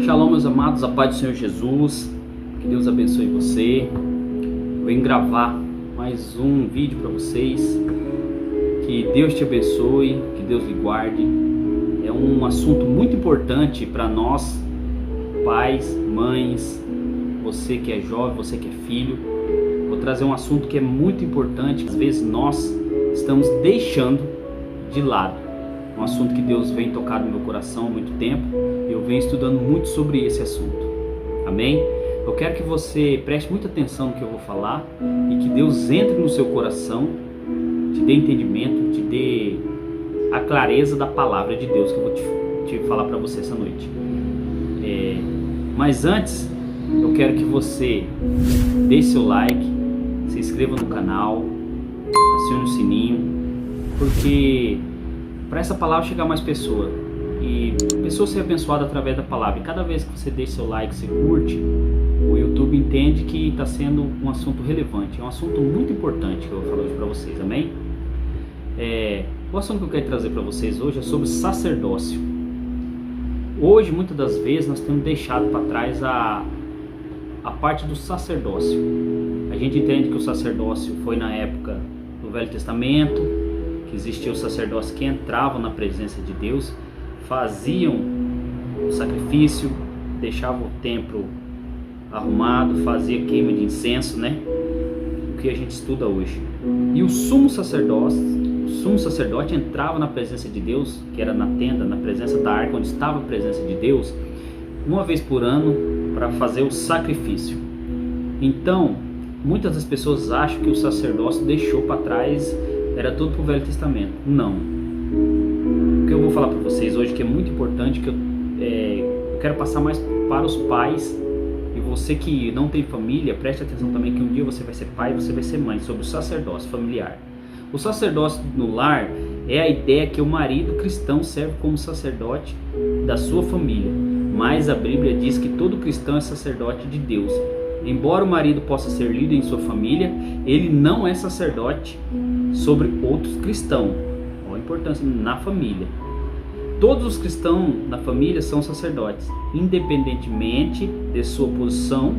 Shalom, meus amados, a paz do Senhor Jesus, que Deus abençoe você. Eu venho gravar mais um vídeo para vocês. Que Deus te abençoe, que Deus lhe guarde. É um assunto muito importante para nós, pais, mães, você que é jovem, você que é filho. Vou trazer um assunto que é muito importante, que às vezes nós estamos deixando de lado. Um assunto que Deus vem tocado no meu coração há muito tempo. Eu venho estudando muito sobre esse assunto. Amém? Eu quero que você preste muita atenção no que eu vou falar e que Deus entre no seu coração, te dê entendimento, te dê a clareza da palavra de Deus que eu vou te falar para você essa noite. Mas antes, eu quero que você deixe seu like, se inscreva no canal, acione o sininho, porque para essa palavra chegar a mais pessoas e pessoas ser abençoadas através da palavra. E cada vez que você deixa seu like, você curte, o YouTube entende que está sendo um assunto relevante. É um assunto muito importante que eu vou falar hoje para vocês, amém? O assunto que eu quero trazer para vocês hoje é sobre sacerdócio. Hoje, muitas das vezes, nós temos deixado para trás a parte do sacerdócio. A gente entende que o sacerdócio foi na época do Velho Testamento, que existia o sacerdócio que entravam na presença de Deus, faziam o sacrifício, deixavam o templo arrumado, fazia queima de incenso, né? O que a gente estuda hoje. E o sumo sacerdote entrava na presença de Deus, que era na tenda, na presença da arca, onde estava a presença de Deus, uma vez por ano, para fazer o sacrifício. Então, muitas das pessoas acham que o sacerdócio deixou para trás, era tudo para o Velho Testamento. Não. O que eu vou falar para vocês hoje, que é muito importante, que eu quero passar mais para os pais, e você que não tem família, preste atenção também que um dia você vai ser pai, você vai ser mãe, sobre o sacerdócio familiar. O sacerdócio no lar é a ideia que o marido cristão serve como sacerdote da sua família, mas a Bíblia diz que todo cristão é sacerdote de Deus. Embora o marido possa ser líder em sua família, ele não é sacerdote sobre outros cristãos. Olha a importância na família. Todos os cristãos na família são sacerdotes, independentemente de sua posição.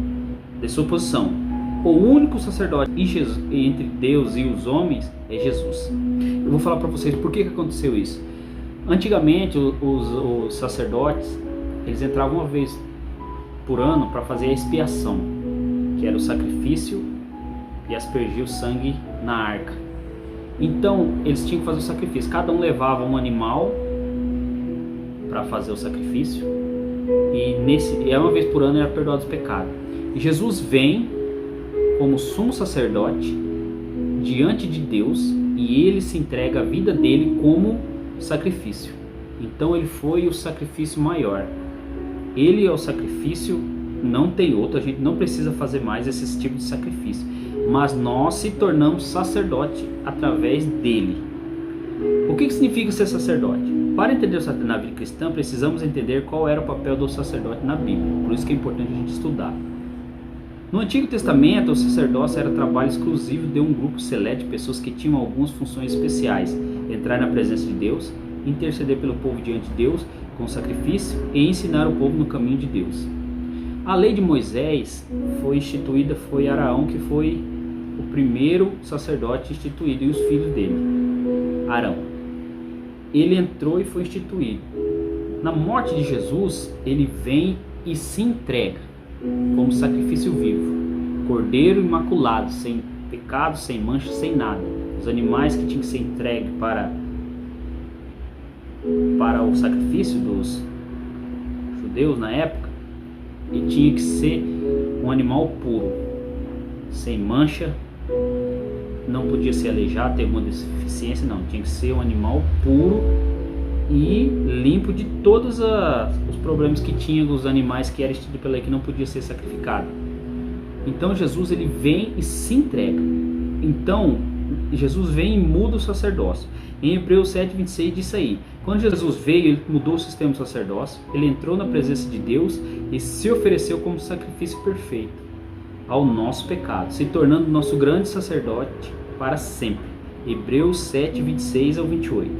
O único sacerdote entre Deus e os homens é Jesus. Eu vou falar para vocês por que aconteceu isso. Antigamente os sacerdotes, eles entravam uma vez por ano para fazer a expiação, que era o sacrifício e aspergir o sangue na arca. Então eles tinham que fazer o sacrifício. Cada um levava um animal para fazer o sacrifício, e uma vez por ano era perdoado os pecados. E Jesus vem como sumo sacerdote diante de Deus, e ele se entrega a vida dele como sacrifício. Então ele foi o sacrifício maior. Ele é o sacrifício, não tem outro. A gente não precisa fazer mais esse tipo de sacrifício, mas nós se tornamos sacerdote através dele. O que significa ser sacerdote? Para entender na vida cristã, precisamos entender qual era o papel do sacerdote na Bíblia. Por isso que é importante a gente estudar. No Antigo Testamento, o sacerdócio era trabalho exclusivo de um grupo seleto de pessoas que tinham algumas funções especiais: entrar na presença de Deus, interceder pelo povo diante de Deus com sacrifício e ensinar o povo no caminho de Deus. A lei de Moisés foi instituída, foi Araão que foi o primeiro sacerdote instituído, e os filhos dele. Arão, ele entrou e foi instituído. Na morte de Jesus, ele vem e se entrega como sacrifício vivo, cordeiro imaculado, sem pecado, sem mancha, sem nada. Os animais que tinham que ser entregues para o sacrifício dos judeus na época, e tinha que ser um animal puro, sem mancha, não podia ser aleijado, ter alguma deficiência, não, tinha que ser um animal puro e limpo de todos os problemas que tinha os animais que eram instituídos pela lei, que não podia ser sacrificado. Então Jesus, ele vem e se entrega. Então Jesus vem e muda o sacerdócio. Em Hebreus 7:26 diz aí: quando Jesus veio, ele mudou o sistema do sacerdócio, ele entrou na presença de Deus e se ofereceu como sacrifício perfeito ao nosso pecado, se tornando nosso grande sacerdote para sempre. Hebreus 7:26 ao 28.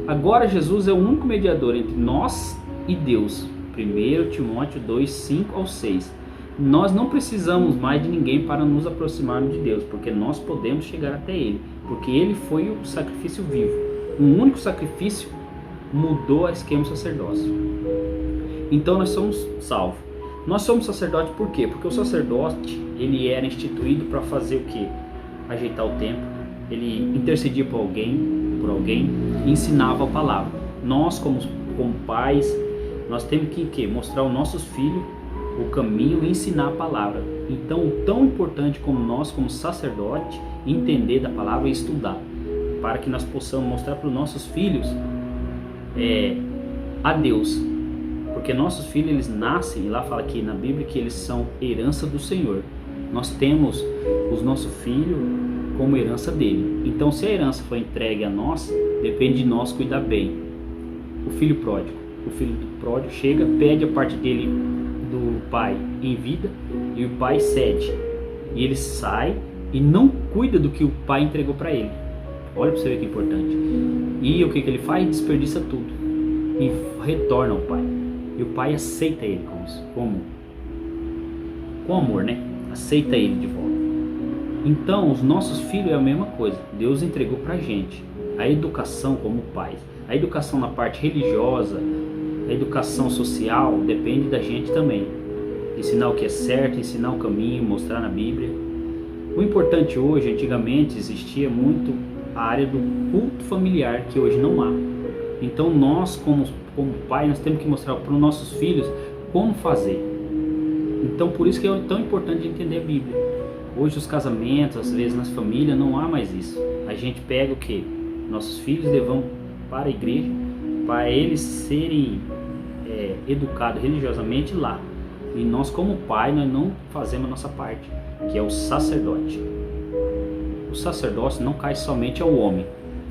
Agora Jesus é o único mediador entre nós e Deus, 1 Timóteo 2, 5 ao 6. Nós não precisamos mais de ninguém para nos aproximarmos de Deus, porque nós podemos chegar até Ele, porque Ele foi o sacrifício vivo. Um único sacrifício mudou o esquema do sacerdócio. Então nós somos salvos. Nós somos sacerdote por quê? Porque o sacerdote, ele era instituído para fazer o quê? Ajeitar o templo, ele intercedia por alguém e ensinava a palavra. Nós como pais, nós temos que mostrar aos nossos filhos o caminho e ensinar a palavra. Então, tão importante como nós, como sacerdote, entender da palavra e estudar, para que nós possamos mostrar para os nossos filhos a Deus. Porque nossos filhos, eles nascem, e lá fala aqui na Bíblia que eles são herança do Senhor. Nós temos os nossos filhos como herança dele. Então, se a herança foi entregue a nós, depende de nós cuidar bem. O filho pródigo chega, pede a parte dele do pai em vida, e o pai cede, e ele sai e não cuida do que o pai entregou para ele. Olha para você ver que importante. E o que ele faz? Desperdiça tudo e retorna ao pai, e o pai aceita ele com amor, né? Aceita ele de volta. Então os nossos filhos é a mesma coisa. Deus entregou para a gente a educação como pais. A educação na parte religiosa, a educação social, depende da gente também. Ensinar o que é certo, ensinar o caminho, mostrar na Bíblia. O importante hoje, antigamente existia muito a área do culto familiar, que hoje não há. Então nós, como pai, nós temos que mostrar para os nossos filhos como fazer. Então por isso que é tão importante entender a Bíblia. Hoje os casamentos, às vezes nas famílias, não há mais isso. A gente pega o que? Nossos filhos levamos para a igreja, para eles serem educados religiosamente lá. E nós como pai, nós não fazemos a nossa parte, que é o sacerdote. O sacerdócio não cai somente ao homem.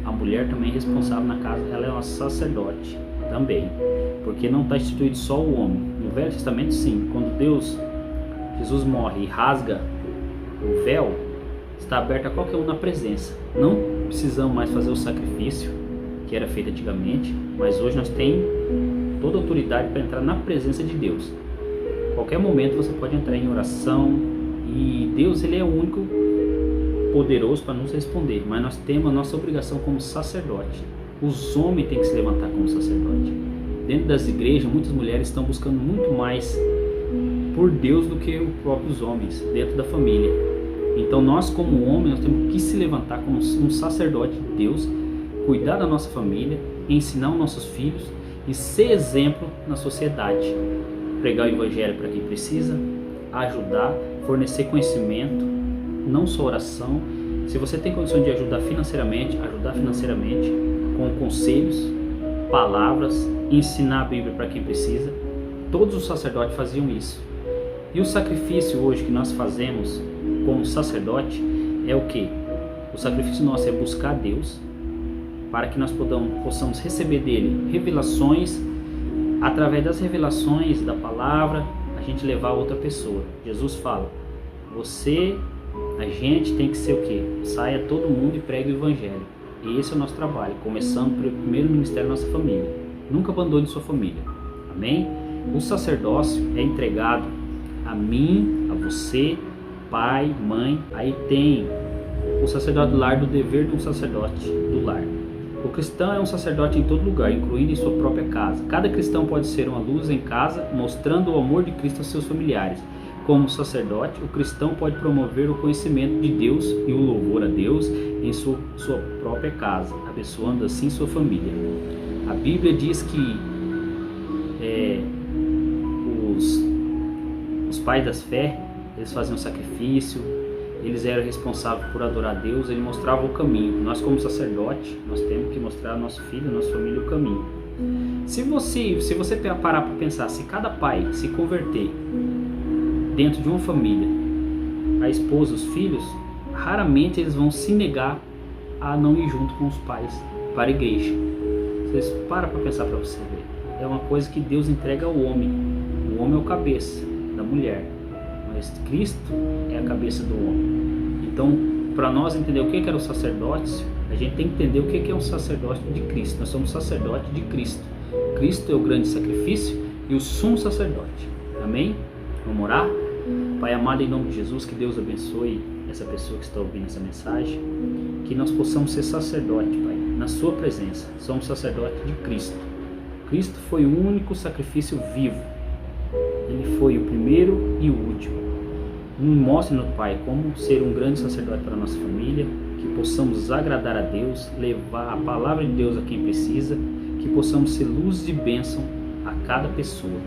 A mulher também é responsável na casa, ela é uma sacerdote também. Porque não está instituído só o homem. No Velho Testamento sim, quando Jesus morre e rasga o véu, está aberto a qualquer um na presença. Não precisamos mais fazer o sacrifício que era feito antigamente, mas hoje nós temos toda a autoridade para entrar na presença de Deus. Qualquer momento você pode entrar em oração, e Deus, ele é o único poderoso para nos responder, mas nós temos a nossa obrigação como sacerdote. Os homens têm que se levantar como sacerdote. Dentro das igrejas, muitas mulheres estão buscando muito mais por Deus do que os próprios homens dentro da família. Então nós como homens, nós temos que se levantar como um sacerdote de Deus, cuidar da nossa família, ensinar os nossos filhos e ser exemplo na sociedade. Pregar o evangelho para quem precisa, ajudar, fornecer conhecimento, não só oração. Se você tem condição de ajudar financeiramente com conselhos, palavras, ensinar a Bíblia para quem precisa. Todos os sacerdotes faziam isso. E o sacrifício hoje que nós fazemos como sacerdote é o que? O sacrifício nosso é buscar a Deus, para que nós possamos receber dele revelações. Através das revelações da palavra, a gente levar a outra pessoa. Jesus fala, a gente tem que ser o quê? Saia todo mundo e pregue o evangelho. E esse é o nosso trabalho, começando pelo primeiro ministério da nossa família. Nunca abandone sua família. Amém? O sacerdócio é entregado a mim, a você, pai, mãe. Aí tem o sacerdote do lar, do dever de um sacerdote do lar. O cristão é um sacerdote em todo lugar, incluindo em sua própria casa. Cada cristão pode ser uma luz em casa, mostrando o amor de Cristo aos seus familiares. Como sacerdote, o cristão pode promover o conhecimento de Deus e o louvor a Deus em sua própria casa, abençoando assim sua família. A Bíblia diz que os pais das fé, eles faziam sacrifício, eles eram responsáveis por adorar a Deus, eles mostravam o caminho. Nós como sacerdote, nós temos que mostrar ao nosso filho, à nossa família o caminho. Se você parar para pensar, se cada pai se converter dentro de uma família, a esposa, os filhos, raramente eles vão se negar a não ir junto com os pais para a igreja. Vocês param para pensar para você ver. É uma coisa que Deus entrega ao homem. O homem é o cabeça da mulher, mas Cristo é a cabeça do homem. Então, para nós entender o que era o sacerdócio, a gente tem que entender o que é um sacerdócio de Cristo. Nós somos sacerdotes de Cristo. Cristo é o grande sacrifício e o sumo sacerdote. Amém? Vamos orar? Pai amado, em nome de Jesus, que Deus abençoe essa pessoa que está ouvindo essa mensagem, que nós possamos ser sacerdote, Pai, na sua presença. Somos sacerdote de Cristo. Cristo foi o único sacrifício vivo. Ele foi o primeiro e o último. Mostre-nos, Pai, como ser um grande sacerdote para a nossa família, que possamos agradar a Deus, levar a palavra de Deus a quem precisa, que possamos ser luz de bênção a cada pessoa.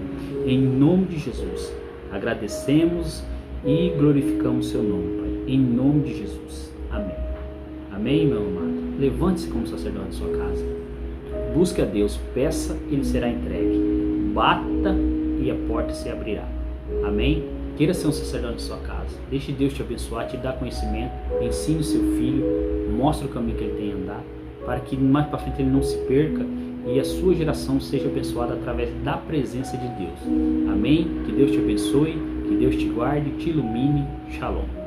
Em nome de Jesus, agradecemos e glorificamos seu nome, Pai. Em nome de Jesus. Amém. Amém, meu amado. Levante-se como sacerdote de sua casa. Busque a Deus, peça, ele será entregue. Bata e a porta se abrirá. Amém? Queira ser um sacerdote de sua casa. Deixe Deus te abençoar, te dar conhecimento, ensine o seu filho, mostre o caminho que ele tem a andar, para que mais para frente ele não se perca e a sua geração seja abençoada através da presença de Deus. Amém? Que Deus te abençoe, que Deus te guarde, te ilumine. Shalom.